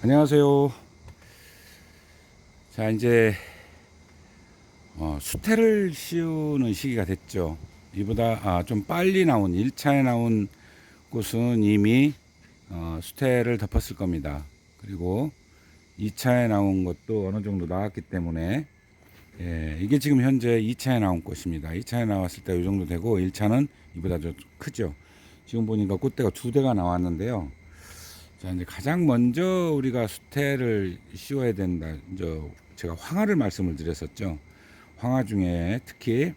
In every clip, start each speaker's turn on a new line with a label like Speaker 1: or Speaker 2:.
Speaker 1: 안녕하세요. 자, 이제 수태를 씌우는 시기가 됐죠. 이보다 좀 빨리 나온 1차에 나온 꽃은 이미 수태를 덮었을 겁니다. 그리고 2차에 나온 것도 어느 정도 나왔기 때문에 이게 지금 현재 2차에 나온 꽃입니다. 2차에 나왔을 때 이 정도 되고 1차는 이보다 좀 크죠. 지금 보니까 꽃대가 2대가 나왔는데요. 자, 이제 가장 먼저 우리가 수태를 씌워야 된다. 이제 제가 황화를 말씀을 드렸었죠. 황화 중에 특히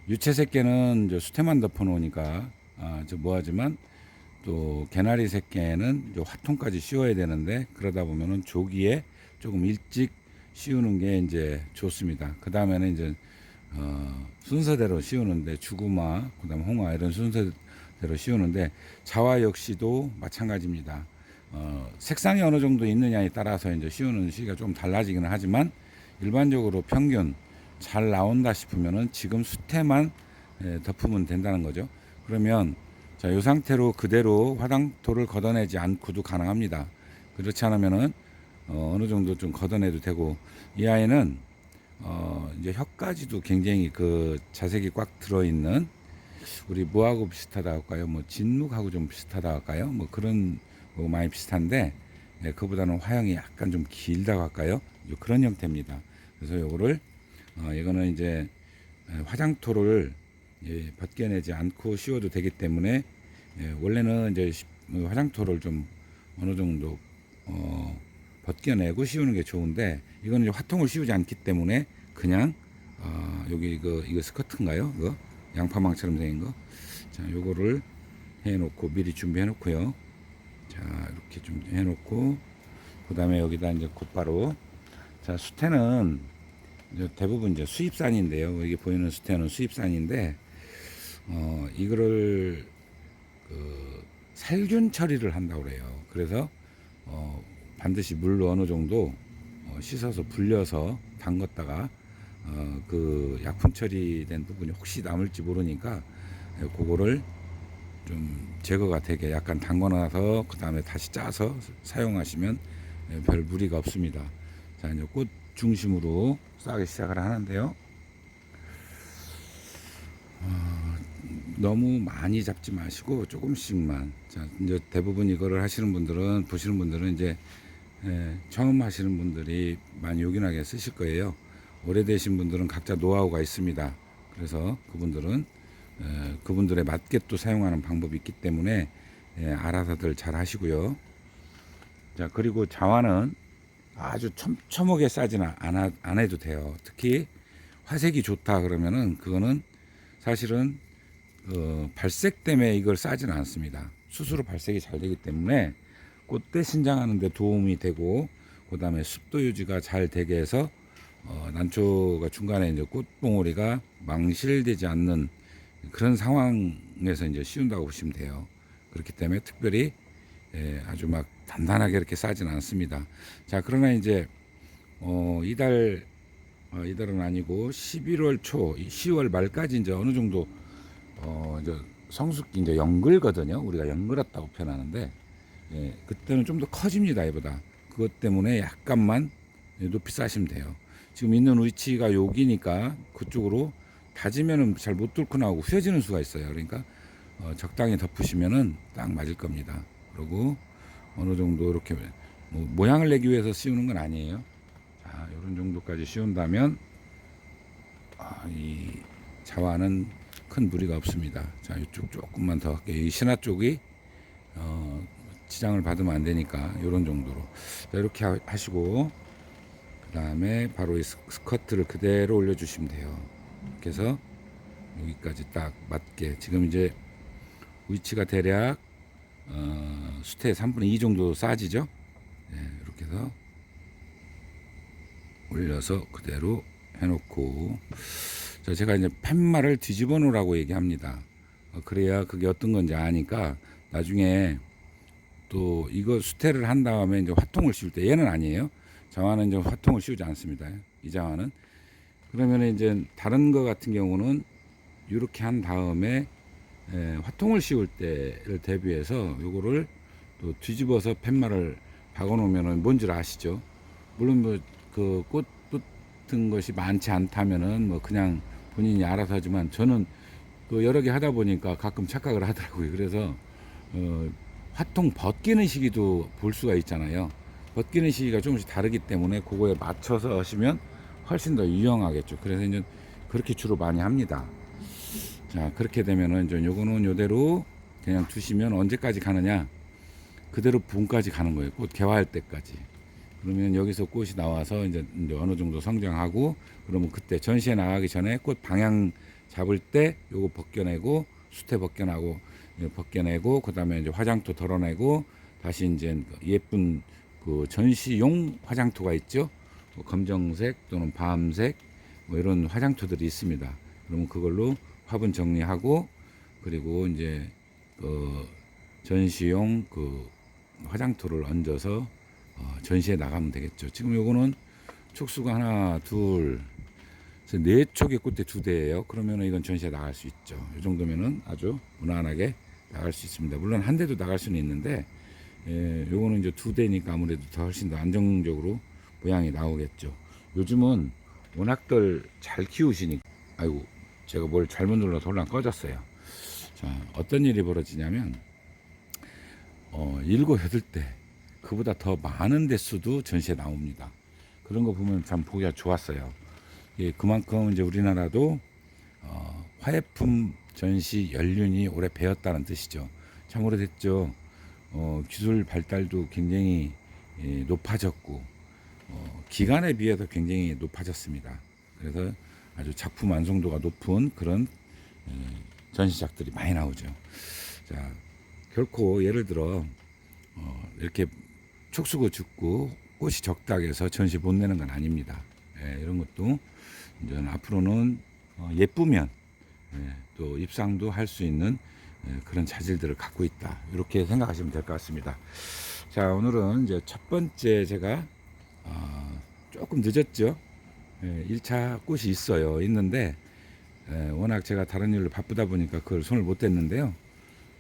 Speaker 1: 유채 새끼는 이제 수태만 덮어 놓으니까 저 뭐하지만 또 개나리 새끼는 이제 화통까지 씌워야 되는데 그러다 보면은 조기에 조금 일찍 씌우는 게 이제 좋습니다. 그 다음에는 이제 순서대로 씌우는데 주구마, 그다음 홍화 이런 순서대로 씌우는데 자화 역시도 마찬가지입니다. 색상이 어느 정도 있느냐에 따라서 이제 씌우는 시기가 좀 달라지기는 하지만 일반적으로 평균 잘 나온다 싶으면은 지금 수태만 덮으면 된다는 거죠. 그러면 자, 이 상태로 그대로 화장토를 걷어내지 않고도 가능합니다. 그렇지 않으면은 어느 정도 좀 걷어내도 되고 이 아이는 이제 혀까지도 굉장히 그 자색이 꽉 들어있는 우리 뭐하고 비슷하다 할까요? 뭐 진묵하고 좀 비슷하다 할까요? 뭐 그런 뭐 많이 비슷한데 그보다는 화형이 약간 좀 길다고 할까요? 그런 형태입니다. 그래서 요거를 이거는 이제 화장토를 벗겨내지 않고 씌워도 되기 때문에 원래는 이제 화장토를 좀 어느 정도 벗겨내고 씌우는 게 좋은데 이거는 이제 화통을 씌우지 않기 때문에 그냥 여기 이거 스커트인가요? 이거 양파망처럼 생긴 거. 자, 요거를 해놓고 미리 준비해 놓고요. 자, 이렇게 좀 해놓고 그다음에 여기다 이제 곧바로 자, 수태는 이제 대부분 이제 수입산인데요. 여기 보이는 수태는 수입산인데 이거를 그 살균 처리를 한다고 그래요. 그래서 반드시 물로 어느 정도 씻어서 불려서 담갔다가 그 약품 처리된 부분이 혹시 남을지 모르니까 그거를 좀 제거가 되게 약간 담궈놔서 그 다음에 다시 짜서 사용하시면 별 무리가 없습니다. 자, 이제 꽃 중심으로 싸기 시작을 하는데요. 너무 많이 잡지 마시고 조금씩만. 자, 이제 대부분 이거를 하시는 분들은 보시는 분들은 이제 처음 하시는 분들이 많이 요긴하게 쓰실 거예요. 오래되신 분들은 각자 노하우가 있습니다. 그래서 그분들은 그분들에 맞게 또 사용하는 방법이 있기 때문에 알아서들 잘 하시고요. 자, 그리고 자화는 아주 촘촘하게 싸지는 안 해도 돼요. 특히 화색이 좋다 그러면은 그거는 사실은 발색 때문에 이걸 싸지는 않습니다. 스스로 발색이 잘 되기 때문에 꽃대 신장하는 데 도움이 되고 그다음에 습도 유지가 잘 되게 해서 난초가 중간에 이제 꽃봉오리가 망실되지 않는 그런 상황에서 이제 씌운다고 보시면 돼요. 그렇기 때문에 특별히 아주 막 단단하게 이렇게 싸지는 않습니다. 자, 그러나 이제 이달은 아니고 11월 초, 10월 말까지 이제 어느 정도 이제 성숙기 이제 연글거든요. 우리가 연글었다고 표현하는데 그때는 좀 더 커집니다. 이보다 그것 때문에 약간만 높이 싸시면 돼요. 지금 있는 위치가 여기니까 그쪽으로 닫으면은 잘 못 뚫고 나오고 휘어지는 수가 있어요. 그러니까 적당히 덮으시면은 딱 맞을 겁니다. 그리고 어느 정도 이렇게 뭐 모양을 내기 위해서 씌우는 건 아니에요. 자, 이런 정도까지 씌운다면 이 자화는 큰 무리가 없습니다. 자, 이쪽 조금만 더 할게요. 이 신화 쪽이 지장을 받으면 안 되니까 이런 정도로. 자, 이렇게 하시고 그 다음에 바로 이 스커트를 그대로 올려주시면 돼요. 이렇게 해서 여기까지 딱 맞게 지금 이제 위치가 대략 수태의 3분의 2 정도 싸지죠. 이렇게 해서 올려서 그대로 해놓고 자, 제가 이제 팻말을 뒤집어 놓으라고 얘기합니다. 그래야 그게 어떤 건지 아니까 나중에 또 이거 수태를 한 다음에 이제 화통을 씌울 때 얘는 아니에요. 자화는 이제 화통을 씌우지 않습니다. 이 자화는 그러면 이제 다른 거 같은 경우는 이렇게 한 다음에 화통을 씌울 때를 대비해서 요거를 또 뒤집어서 팻말을 박아 놓으면은 뭔 줄 아시죠? 물론 뭐 그 꽃 붙은 것이 많지 않다면은 뭐 그냥 본인이 알아서 하지만 저는 그 여러 개 하다 보니까 가끔 착각을 하더라고요. 그래서 화통 벗기는 시기도 볼 수가 있잖아요. 벗기는 시기가 조금씩 다르기 때문에 그거에 맞춰서 하시면 훨씬 더 유용하겠죠. 그래서 이제 그렇게 주로 많이 합니다. 자, 그렇게 되면은 이제 요거는 요대로 그냥 두시면 언제까지 가느냐? 그대로 봄까지 가는 거예요. 꽃 개화할 때까지. 그러면 여기서 꽃이 나와서 이제 어느 정도 성장하고, 그러면 그때 전시에 나가기 전에 꽃 방향 잡을 때 요거 벗겨내고, 수태 벗겨내고, 그 다음에 이제 화장토 덜어내고, 다시 이제 예쁜 그 전시용 화장토가 있죠. 뭐 검정색 또는 밤색 뭐 이런 화장토들이 있습니다. 그러면 그걸로 화분 정리하고, 그리고 이제 그 전시용 그 화장토를 얹어서 전시에 나가면 되겠죠. 지금 요거는 촉수가 하나, 둘, 네 촉의 꽃대 2대예요. 그러면은 이건 전시에 나갈 수 있죠. 이 정도면은 아주 무난하게 나갈 수 있습니다. 물론 한 대도 나갈 수는 있는데, 요거는 이제 2대니까 아무래도 더 훨씬 더 안정적으로 모양이 나오겠죠. 요즘은 워낙들 잘 키우시니까, 아이고, 제가 뭘 잘못 눌러서 혼란 꺼졌어요. 자, 어떤 일이 벌어지냐면, 7, 8대, 그보다 더 많은 대수도 전시에 나옵니다. 그런 거 보면 참 보기가 좋았어요. 예, 그만큼 이제 우리나라도 화예품 전시 연륜이 오래 배웠다는 뜻이죠. 참 오래됐죠. 기술 발달도 굉장히 높아졌고, 기간에 비해서 굉장히 높아졌습니다. 그래서 아주 작품 완성도가 높은 그런 전시작들이 많이 나오죠. 자, 결코 예를 들어 이렇게 촉수가 죽고 꽃이 적다 해서 전시 못 내는 건 아닙니다. 이런 것도 이제 앞으로는 예쁘면 또 입상도 할 수 있는 그런 자질들을 갖고 있다. 이렇게 생각하시면 될 것 같습니다. 자, 오늘은 이제 첫 번째 제가 조금 늦었죠. 1차 꽃이 있는데 워낙 제가 다른 일로 바쁘다 보니까 그걸 손을 못 댔는데요.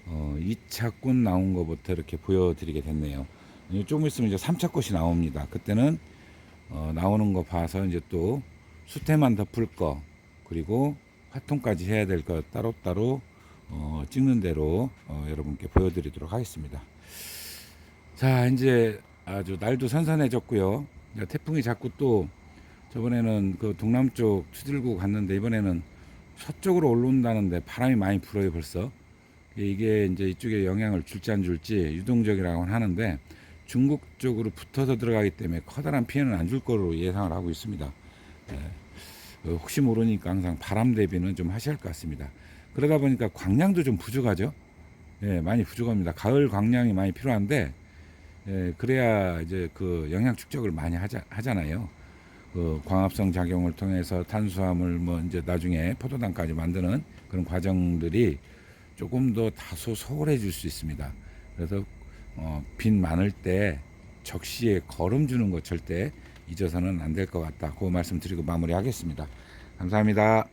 Speaker 1: 2차 꽃 나온 것부터 이렇게 보여드리게 됐네요. 조금 있으면 이제 3차 꽃이 나옵니다. 그때는 나오는 거 봐서 이제 또 수태만 덮을 거, 그리고 화통까지 해야 될 거 따로따로 찍는 대로 여러분께 보여드리도록 하겠습니다. 자, 이제 아주 날도 선선해졌고요. 태풍이 자꾸 또 저번에는 그 동남쪽 추들고 갔는데 이번에는 서쪽으로 올라온다는데 바람이 많이 불어요. 벌써 이게 이제 이쪽에 영향을 줄지 안 줄지 유동적이라고는 하는데, 중국 쪽으로 붙어서 들어가기 때문에 커다란 피해는 안 줄 거로 예상을 하고 있습니다. 혹시 모르니까 항상 바람 대비는 좀 하셔야 할 것 같습니다. 그러다 보니까 광량도 좀 부족하죠. 많이 부족합니다. 가을 광량이 많이 필요한데, 그래야 이제 그 영양 축적을 많이 하잖아요. 그 광합성 작용을 통해서 탄수화물 뭐 이제 나중에 포도당까지 만드는 그런 과정들이 조금 더 다소 소홀해질 수 있습니다. 그래서 빈 많을 때 적시에 거름 주는 거 절대 잊어서는 안 될 것 같다. 그 말씀 드리고 마무리하겠습니다. 감사합니다.